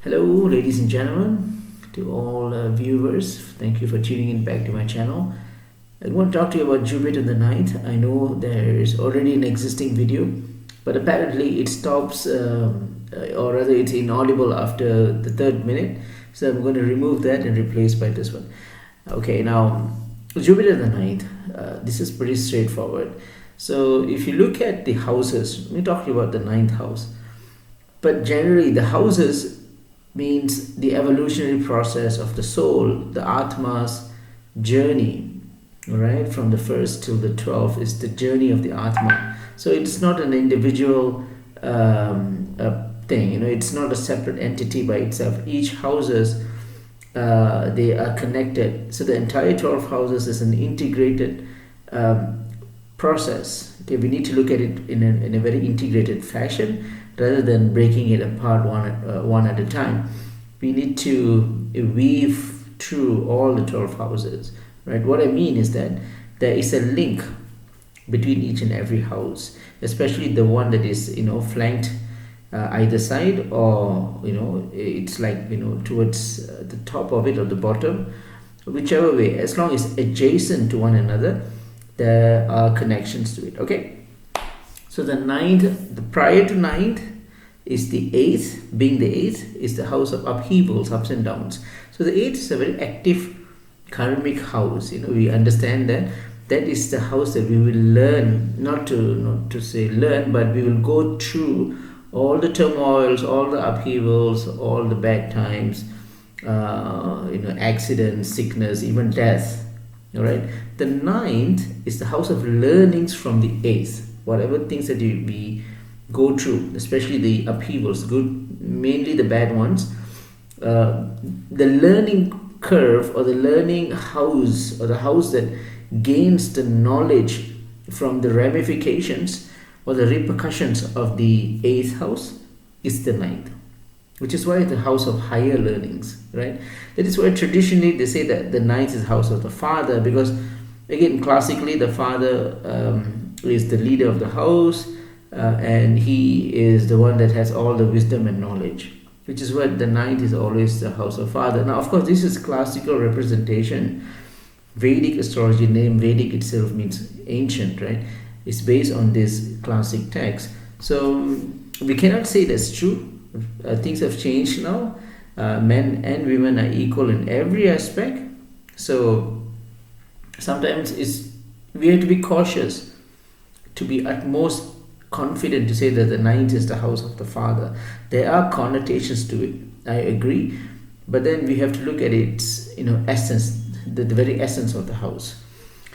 Hello, ladies and gentlemen, to all viewers. Thank you for tuning in back to my channel. I want to talk to you about Jupiter in the ninth. I know there is already an existing video, but apparently it stops, or rather, it's inaudible after the third minute. So I'm going to remove that and replace by this one. Okay, now Jupiter in the ninth. This is pretty straightforward. So if you look at the houses, let me talk to you about the ninth house. But generally, the houses means the evolutionary process of the soul, the Atma's journey, right? From the first till the 12th is the journey of the Atma. So it's not an individual thing, it's not a separate entity by itself. Each houses, they are connected. So the entire 12 houses is an integrated process. Okay, we need to look at it in a very integrated fashion rather than breaking it apart one at a time. We need to weave through all the 12 houses, right? What I mean is that there is a link between each and every house, especially the one that is flanked either side, or it's like towards the top of it or the bottom, whichever way, as long as adjacent to one another, there are connections to it. Okay, so the ninth, the prior to ninth is the eighth. Being the eighth is the house of upheavals, ups and downs. So the eighth is a very active karmic house. We understand that that is the house that we will learn, not to say learn, but we will go through all the turmoils, all the upheavals, all the bad times, accidents, sickness, even death. All right. The ninth is the house of learnings from the eighth. Whatever things that we go through, especially the upheavals, good, mainly the bad ones, the learning curve, or the learning house, or the house that gains the knowledge from the ramifications or the repercussions of the eighth house, is the ninth, which is why the house of higher learnings, right? That is why traditionally they say that the ninth is the house of the father, because again, classically, the father is the leader of the house, and he is the one that has all the wisdom and knowledge, which is why the ninth is always the house of father. Now, of course, this is classical representation. Vedic astrology, name Vedic itself means ancient, right? It's based on this classic text. So we cannot say that's true. Things have changed now. Men and women are equal in every aspect. So sometimes we have to be cautious, to be at most confident to say that the ninth is the house of the father. There are connotations to it, I agree, but then we have to look at its essence, the very essence of the house.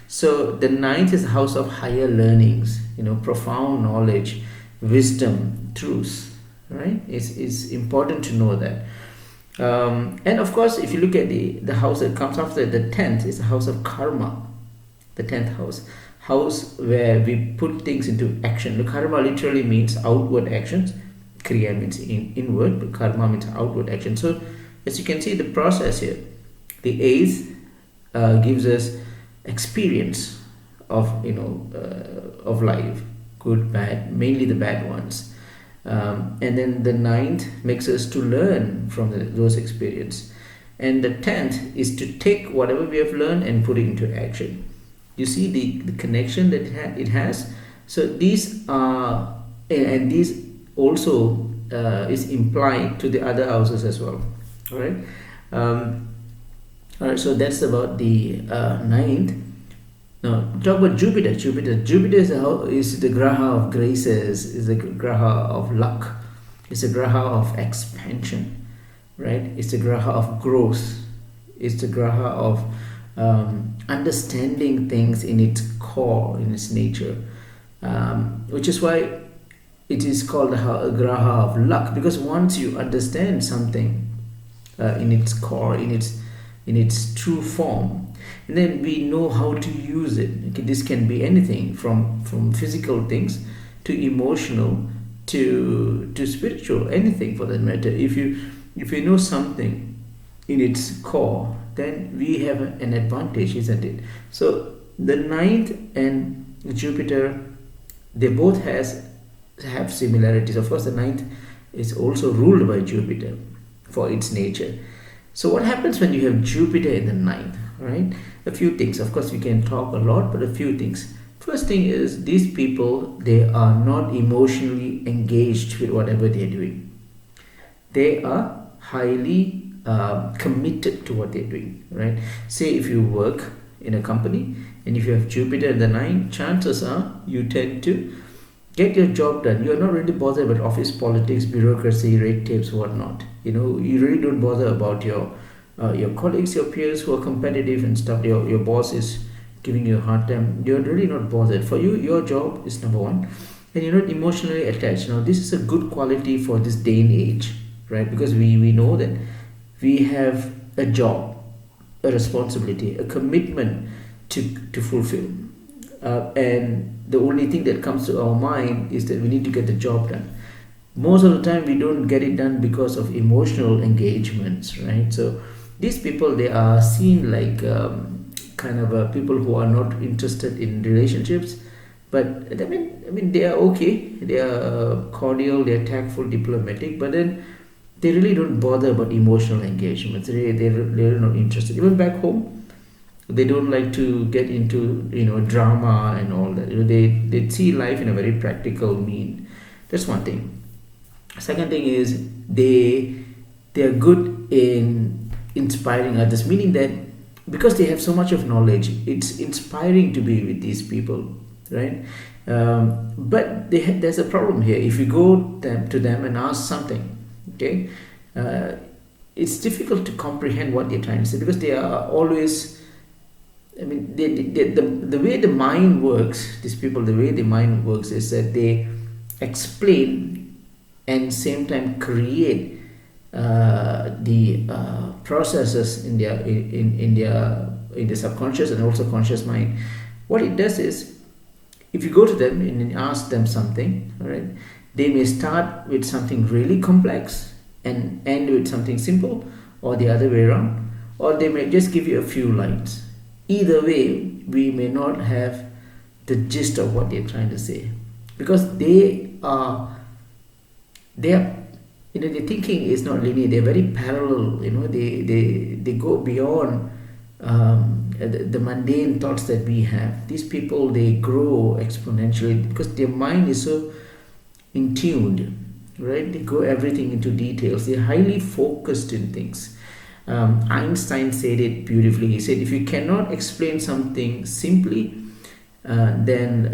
So the ninth is the house of higher learnings, profound knowledge, wisdom, truth, right? It's important to know that. And of course, if you look at the house that comes after, the 10th is the house of karma. The 10th house where we put things into action. The karma literally means outward actions. Kriya means inward, but karma means outward action. So as you can see, the process here, the 8th gives us experience of of life, good, bad, mainly the bad ones, and then the 9th makes us to learn from those experience, and the 10th is to take whatever we have learned and put it into action. You see the connection that it has. So these are, and these also is implied to the other houses as well. All right. All right. So that's about the 9th. Now talk about Jupiter. Jupiter is the graha of graces, is the graha of luck, it's the graha of expansion, right? It's the graha of growth. It's the graha of understanding things in its core, in its nature, which is why it is called a graha of luck, because once you understand something in its core, in its true form, and then we know how to use it. Okay, this can be anything from physical things to emotional to spiritual, anything for that matter. If you know something in its core, then we have an advantage, isn't it? So the 9th and Jupiter, they both have similarities. Of course, the 9th is also ruled by Jupiter. for its nature. So what happens when you have Jupiter in the ninth, right? A few things. Of course, we can talk a lot, but a few things. First thing is these people, they are not emotionally engaged with whatever they're doing. They are highly committed to what they're doing, right? Say if you work in a company and if you have Jupiter in the ninth, chances are you tend to get your job done. You're not really bothered about office politics, bureaucracy, red tapes, whatnot. You really don't bother about your colleagues, your peers who are competitive and stuff. Your boss is giving you a hard time. You're really not bothered. For you, your job is number one, and you're not emotionally attached. Now, this is a good quality for this day and age, right? Because we know that we have a job, a responsibility, a commitment to fulfill. And the only thing that comes to our mind is that we need to get the job done. Most of the time, we don't get it done because of emotional engagements, right? So these people, they are seen like kind of people who are not interested in relationships. But I mean, they are okay. They are cordial. They are tactful, diplomatic. But then they really don't bother about emotional engagements. They're really not interested. Even back home, they don't like to get into drama and all that. They see life in a very practical mean. That's one thing. Second thing is they are good in inspiring others, meaning that because they have so much of knowledge, it's inspiring to be with these people, right? But there's a problem here. If you go to them and ask something, okay, it's difficult to comprehend what they're trying to say because they are always. I mean, the way the mind works, these people, the way the mind works is that they explain and same time create the processes in their subconscious and also conscious mind. What it does is, if you go to them and ask them something, all right, they may start with something really complex and end with something simple, or the other way around, or they may just give you a few lines. Either way, we may not have the gist of what they're trying to say, because their thinking is not linear. They're very parallel. They go beyond the mundane thoughts that we have. These people, they grow exponentially because their mind is so in tuned, right? They go everything into details. They're highly focused in things. Einstein said it beautifully. He said, if you cannot explain something simply, then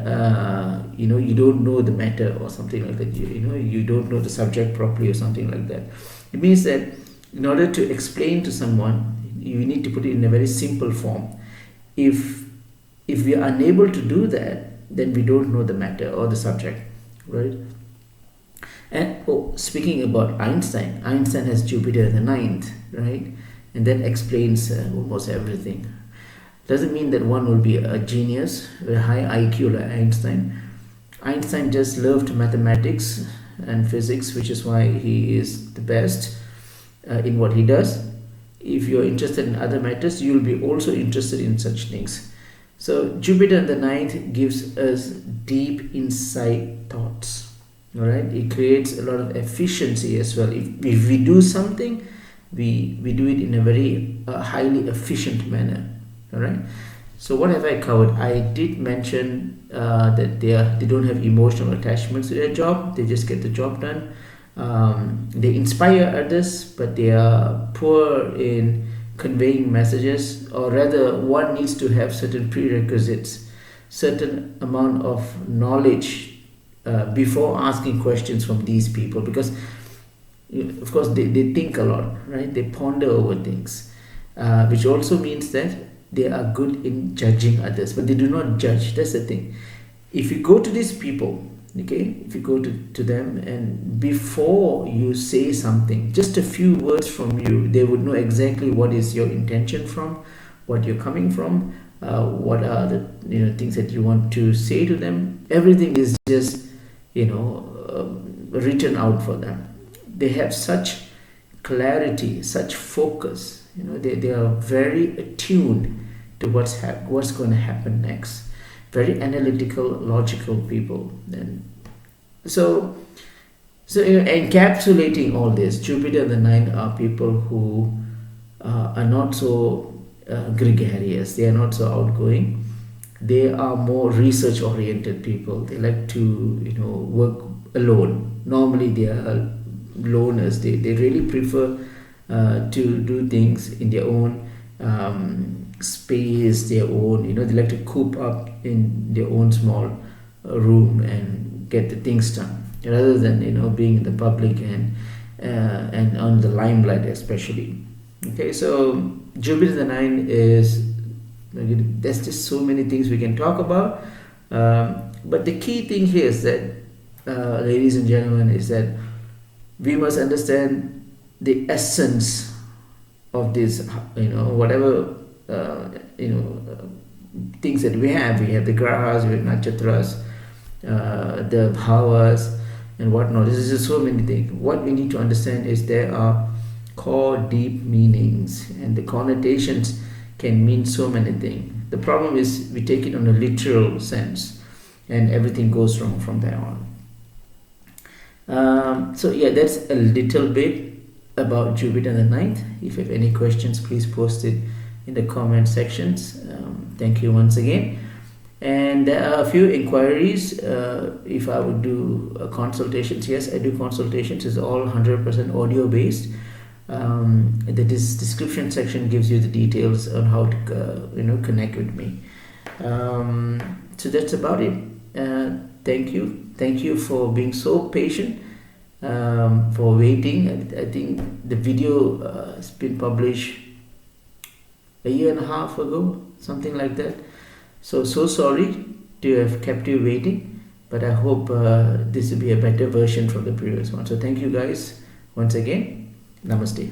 you don't know the matter or something like that. You don't know the subject properly or something like that. It means that in order to explain to someone, you need to put it in a very simple form. If we are unable to do that, then we don't know the matter or the subject, right? And speaking about Einstein has Jupiter in the ninth, right? And that explains almost everything. Doesn't mean that one will be a genius, a high IQ like Einstein. Einstein just loved mathematics and physics, which is why he is the best in what he does. If you're interested in other matters, you'll be also interested in such things. So Jupiter in the ninth gives us deep insight thoughts. All right, it creates a lot of efficiency as well. If we do something, we do it in a very highly efficient manner. All right. So what have I covered? I did mention that they don't have emotional attachments to their job. They just get the job done. They inspire others, but they are poor in conveying messages, or rather, one needs to have certain prerequisites, certain amount of knowledge before asking questions from these people, because of course they think a lot, right? They ponder over things, which also means that they are good in judging others, but they do not judge. That's the thing. If you go to these people, okay, if you go to them and before you say something, just a few words from you, they would know exactly what is your intention from, what you're coming from, what are the things that you want to say to them. Everything is just written out for them. They have such clarity, such focus. They are very attuned to what's going to happen next. Very analytical, logical people. And so So, encapsulating all this, Jupiter and the ninth are people who are not so gregarious, they are not so outgoing, they are more research oriented people. They like to, work alone. Normally, they are loners, they really prefer to do things in their own space, their own, they like to coop up in their own small room and get the things done rather than being in the public and on the limelight especially. Okay, so Jupiter the nine is, there's just so many things we can talk about, but the key thing here is that, ladies and gentlemen, is that we must understand the essence of this, whatever things that we have. We have the grahas, we have nakshatras, the bhavas and whatnot. This is just so many things. What we need to understand is there are core deep meanings, and the connotations can mean so many things. The problem is we take it on a literal sense, and everything goes wrong from there on. So yeah, that's a little bit about Jupiter the ninth. If you have any questions, please post it in the comment sections. Thank you once again. And there are a few inquiries. If I would do consultations, yes, I do consultations. It's all 100% audio based. The description section gives you the details on how to connect with me. So that's about it. Thank you for being so patient, for waiting. I think the video has been published a year and a half ago, something like that. So sorry to have kept you waiting, but I hope this will be a better version from the previous one. So thank you guys once again. Namaste.